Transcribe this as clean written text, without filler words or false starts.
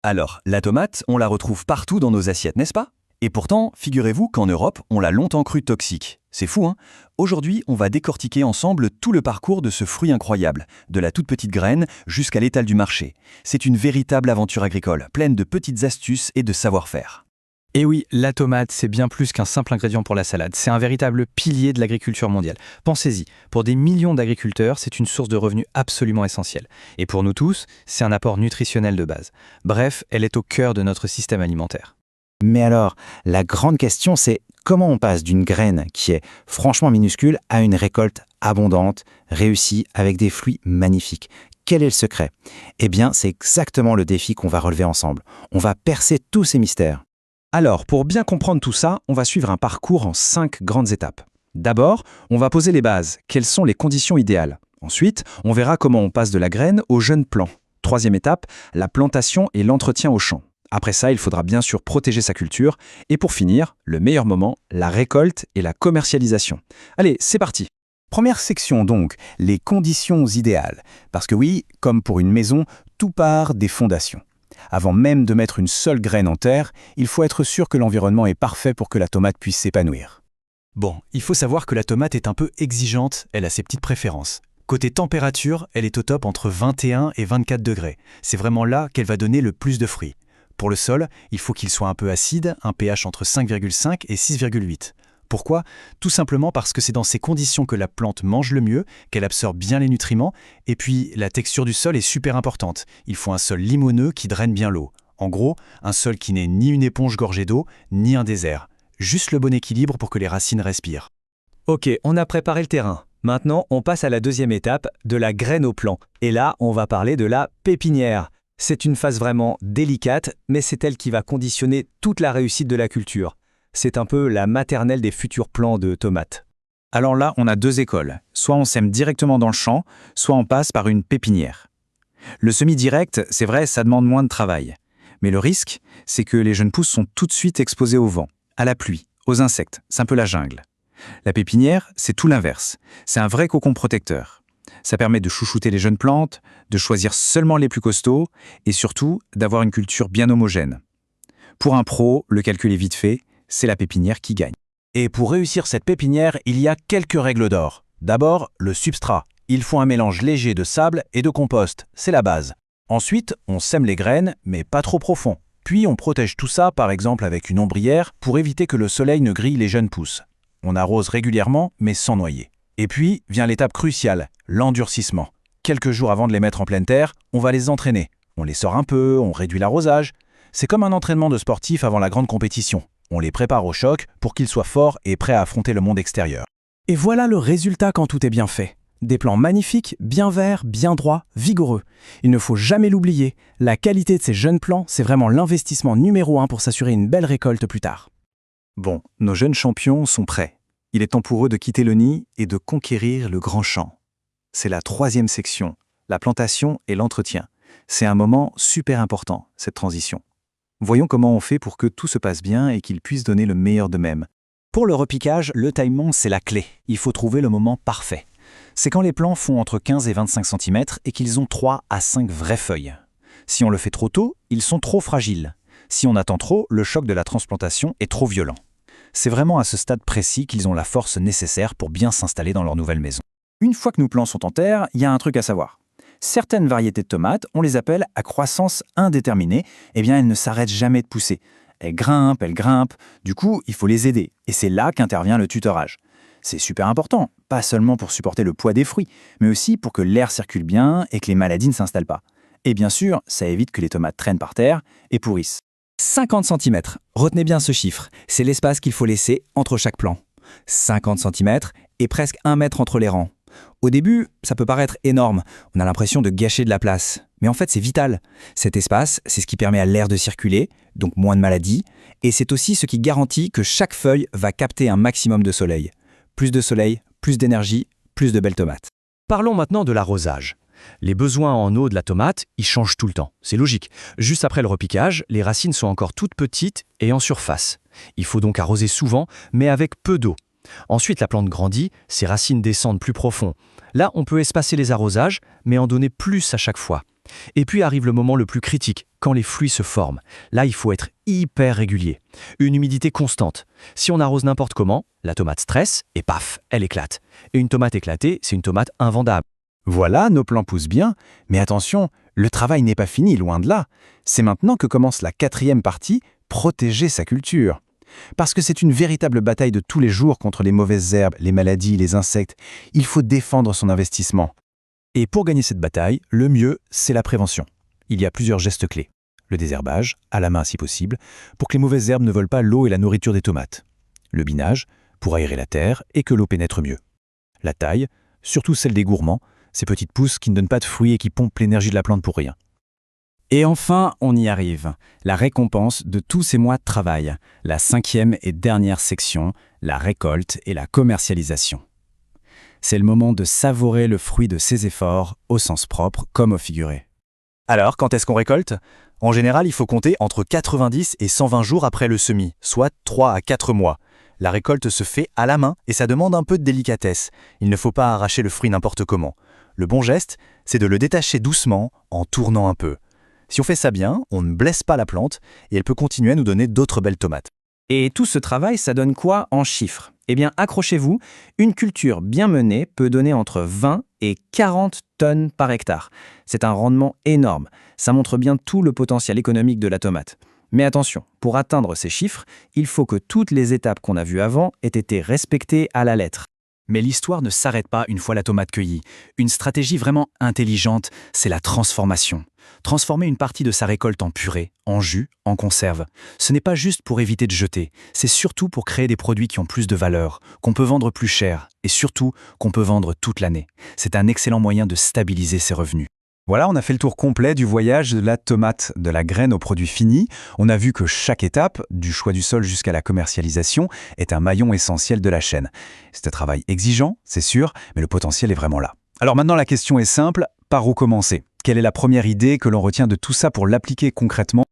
Alors, la tomate, on la retrouve partout dans nos assiettes, n'est-ce pas? Et pourtant, figurez-vous qu'en Europe, on l'a longtemps cru toxique. C'est fou, hein? Aujourd'hui, on va décortiquer ensemble tout le parcours de ce fruit incroyable, de la toute petite graine jusqu'à l'étal du marché. C'est une véritable aventure agricole, pleine de petites astuces et de savoir-faire. Et oui, la tomate, c'est bien plus qu'un simple ingrédient pour la salade. C'est un véritable pilier de l'agriculture mondiale. Pensez-y, pour des millions d'agriculteurs, c'est une source de revenus absolument essentielle. Et pour nous tous, c'est un apport nutritionnel de base. Bref, elle est au cœur de notre système alimentaire. Mais alors, la grande question, c'est comment on passe d'une graine qui est franchement minuscule à une récolte abondante, réussie, avec des fruits magnifiques. Quel est le secret? Eh bien, c'est exactement le défi qu'on va relever ensemble. On va percer tous ces mystères. Alors, pour bien comprendre tout ça, on va suivre un parcours en 5 grandes étapes. D'abord, on va poser les bases. Quelles sont les conditions idéales? Ensuite, on verra comment on passe de la graine au jeune plant. Troisième étape, la plantation et l'entretien au champ. Après ça, il faudra bien sûr protéger sa culture. Et pour finir, le meilleur moment, la récolte et la commercialisation. Allez, c'est parti! Première section donc, les conditions idéales. Parce que oui, comme pour une maison, tout part des fondations. Avant même de mettre une seule graine en terre, il faut être sûr que l'environnement est parfait pour que la tomate puisse s'épanouir. Bon, il faut savoir que la tomate est un peu exigeante, elle a ses petites préférences. Côté température, elle est au top entre 21 et 24 degrés. C'est vraiment là qu'elle va donner le plus de fruits. Pour le sol, il faut qu'il soit un peu acide, un pH entre 5,5 et 6,8. Pourquoi? Tout simplement parce que c'est dans ces conditions que la plante mange le mieux, qu'elle absorbe bien les nutriments, et puis la texture du sol est super importante. Il faut un sol limoneux qui draine bien l'eau. En gros, un sol qui n'est ni une éponge gorgée d'eau, ni un désert. Juste le bon équilibre pour que les racines respirent. Ok, on a préparé le terrain. Maintenant, on passe à la deuxième étape, de la graine au plant. Et là, on va parler de la pépinière. C'est une phase vraiment délicate, mais c'est elle qui va conditionner toute la réussite de la culture. C'est un peu la maternelle des futurs plants de tomates. Alors là, on a deux écoles. Soit on sème directement dans le champ, soit on passe par une pépinière. Le semi-direct, c'est vrai, ça demande moins de travail. Mais le risque, c'est que les jeunes pousses sont tout de suite exposées au vent, à la pluie, aux insectes. C'est un peu la jungle. La pépinière, c'est tout l'inverse. C'est un vrai cocon protecteur. Ça permet de chouchouter les jeunes plantes, de choisir seulement les plus costauds et surtout d'avoir une culture bien homogène. Pour un pro, le calcul est vite fait, c'est la pépinière qui gagne. Et pour réussir cette pépinière, il y a quelques règles d'or. D'abord, le substrat. Il faut un mélange léger de sable et de compost, c'est la base. Ensuite, on sème les graines, mais pas trop profond. Puis on protège tout ça, par exemple avec une ombrière, pour éviter que le soleil ne grille les jeunes pousses. On arrose régulièrement, mais sans noyer. Et puis vient l'étape cruciale, l'endurcissement. Quelques jours avant de les mettre en pleine terre, on va les entraîner. On les sort un peu, on réduit l'arrosage. C'est comme un entraînement de sportif avant la grande compétition. On les prépare au choc pour qu'ils soient forts et prêts à affronter le monde extérieur. Et voilà le résultat quand tout est bien fait. Des plants magnifiques, bien verts, bien droits, vigoureux. Il ne faut jamais l'oublier, la qualité de ces jeunes plants, c'est vraiment l'investissement numéro 1 pour s'assurer une belle récolte plus tard. Bon, nos jeunes champions sont prêts. Il est temps pour eux de quitter le nid et de conquérir le grand champ. C'est la troisième section, la plantation et l'entretien. C'est un moment super important, cette transition. Voyons comment on fait pour que tout se passe bien et qu'ils puissent donner le meilleur d'eux-mêmes. Pour le repiquage, le taillement, c'est la clé. Il faut trouver le moment parfait. C'est quand les plants font entre 15 et 25 cm et qu'ils ont 3 à 5 vraies feuilles. Si on le fait trop tôt, ils sont trop fragiles. Si on attend trop, le choc de la transplantation est trop violent. C'est vraiment à ce stade précis qu'ils ont la force nécessaire pour bien s'installer dans leur nouvelle maison. Une fois que nos plants sont en terre, il y a un truc à savoir. Certaines variétés de tomates, on les appelle à croissance indéterminée, eh bien elles ne s'arrêtent jamais de pousser. Elles grimpent, du coup il faut les aider, et c'est là qu'intervient le tutorage. C'est super important, pas seulement pour supporter le poids des fruits, mais aussi pour que l'air circule bien et que les maladies ne s'installent pas. Et bien sûr, ça évite que les tomates traînent par terre et pourrissent. 50 cm, retenez bien ce chiffre, c'est l'espace qu'il faut laisser entre chaque plant. 50 cm et presque 1 mètre entre les rangs. Au début, ça peut paraître énorme, on a l'impression de gâcher de la place. Mais en fait, c'est vital. Cet espace, c'est ce qui permet à l'air de circuler, donc moins de maladies, et c'est aussi ce qui garantit que chaque feuille va capter un maximum de soleil. Plus de soleil, plus d'énergie, plus de belles tomates. Parlons maintenant de l'arrosage. Les besoins en eau de la tomate, ils changent tout le temps. C'est logique. Juste après le repiquage, les racines sont encore toutes petites et en surface. Il faut donc arroser souvent, mais avec peu d'eau. Ensuite, la plante grandit, ses racines descendent plus profond. Là, on peut espacer les arrosages, mais en donner plus à chaque fois. Et puis arrive le moment le plus critique, quand les fruits se forment. Là, il faut être hyper régulier. Une humidité constante. Si on arrose n'importe comment, la tomate stresse et paf, elle éclate. Et une tomate éclatée, c'est une tomate invendable. Voilà, nos plants poussent bien, mais attention, le travail n'est pas fini, loin de là. C'est maintenant que commence la 4e partie, protéger sa culture. Parce que c'est une véritable bataille de tous les jours contre les mauvaises herbes, les maladies, les insectes. Il faut défendre son investissement. Et pour gagner cette bataille, le mieux, c'est la prévention. Il y a plusieurs gestes clés. Le désherbage, à la main si possible, pour que les mauvaises herbes ne volent pas l'eau et la nourriture des tomates. Le binage, pour aérer la terre et que l'eau pénètre mieux. La taille, surtout celle des gourmands, ces petites pousses qui ne donnent pas de fruits et qui pompent l'énergie de la plante pour rien. Et enfin, on y arrive. La récompense de tous ces mois de travail. La 5e et dernière section, la récolte et la commercialisation. C'est le moment de savourer le fruit de ses efforts, au sens propre comme au figuré. Alors, quand est-ce qu'on récolte ? En général, il faut compter entre 90 et 120 jours après le semis, soit 3 à 4 mois. La récolte se fait à la main et ça demande un peu de délicatesse. Il ne faut pas arracher le fruit n'importe comment. Le bon geste, c'est de le détacher doucement en tournant un peu. Si on fait ça bien, on ne blesse pas la plante et elle peut continuer à nous donner d'autres belles tomates. Et tout ce travail, ça donne quoi en chiffres ? Eh bien, accrochez-vous, une culture bien menée peut donner entre 20 et 40 tonnes par hectare. C'est un rendement énorme. Ça montre bien tout le potentiel économique de la tomate. Mais attention, pour atteindre ces chiffres, il faut que toutes les étapes qu'on a vues avant aient été respectées à la lettre. Mais l'histoire ne s'arrête pas une fois la tomate cueillie. Une stratégie vraiment intelligente, c'est la transformation. Transformer une partie de sa récolte en purée, en jus, en conserve. Ce n'est pas juste pour éviter de jeter, c'est surtout pour créer des produits qui ont plus de valeur, qu'on peut vendre plus cher et surtout qu'on peut vendre toute l'année. C'est un excellent moyen de stabiliser ses revenus. Voilà, on a fait le tour complet du voyage de la tomate, de la graine au produit fini. On a vu que chaque étape, du choix du sol jusqu'à la commercialisation, est un maillon essentiel de la chaîne. C'est un travail exigeant, c'est sûr, mais le potentiel est vraiment là. Alors maintenant, la question est simple, par où commencer ? Quelle est la première idée que l'on retient de tout ça pour l'appliquer concrètement ?